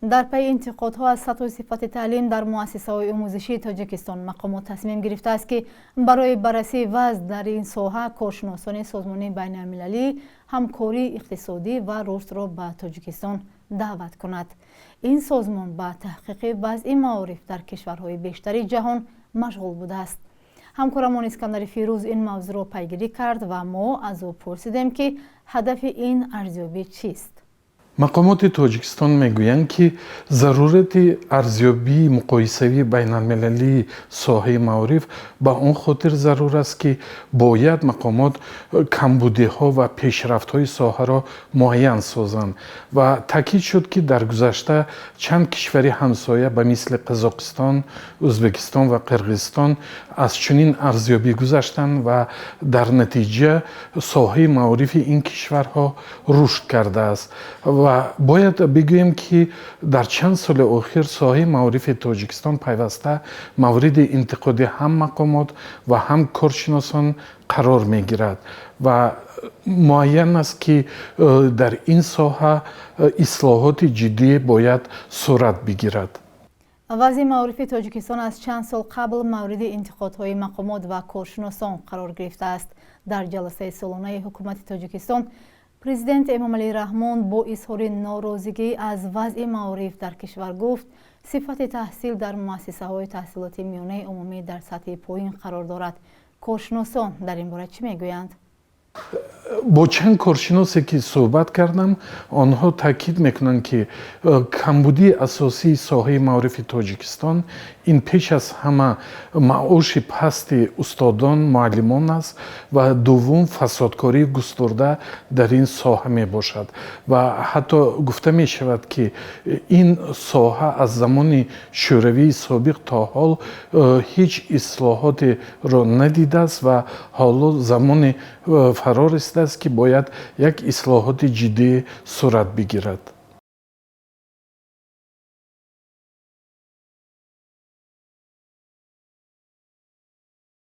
در پی انتقادها از سطح و صفت تعلیم در مؤسسه‌های آموزشی تاجیکستان، مقامات تصمیم گرفته است که برای بررسی وضع در این ساحه کارشناسان سازمان بین‌المللی همکاری اقتصادی و رشد را به تاجیکستان دعوت کند. این سازمان به تحقیق وضع معارف در کشورهای بیشتری جهان مشغول بوده است. همکارمان اسکندر فیروز این موضوع را پیگیری کرد و ما از او پرسیدیم که هدف این ارزیابی چیست. مقامات تاجیکستان میگویند که ضرورت ارزیابی مقایسوی بین المللی ساحه معارف به اون خاطر ضرور است که باید مقامات کمبودی ها و پیشرفت های ساحه را معین سازند و تاکید شد که در گذشته چند کشور همسایه به مثل قزاقستان، ازبکستان و قرقیزستان از چنین ارزیابی گذشتند و در نتیجه ساحه معارف این کشورها رشد کرده است و باید بگوییم که در چند سال اخیر ساحه معارف تاجیکستان پیوسته مورد انتقاد هم مقامات و هم کارشناسان قرار می گیرد و معین است که در این ساحه اصلاحات جدی باید صورت بگیرد. وضع معارف تاجیکستان از چند سال قبل مورد انتقادهای مقامات و کارشناسان قرار گرفته است. در جلسه سالانه حکومت تاجیکستان، پرزیدنت امامعلی رحمان با اظهار ناراضگی از وضع معارف در کشور گفت صفت تحصیل در مؤسسه‌های تحصیلاتی میانه عمومی در سطح پایین قرار دارد. کارشناسان در این باره چی میگویند؟ با چند کارشناسی که صحبت کردم آنها تاکید میکنند که کمبودی اساسی ساحه معارف تاجیکستان این پیش از همه معاش پست استادان معلمان است و دوم فسادکاری گسترده در این ساحه می باشد و حتی گفته می شود که این ساحه از زمان شوروی سابق تا حال هیچ اصلاحات را ندیده است و حالا زمان فرا رسیده است که باید یک اصلاحات جدی صورت بگیرد.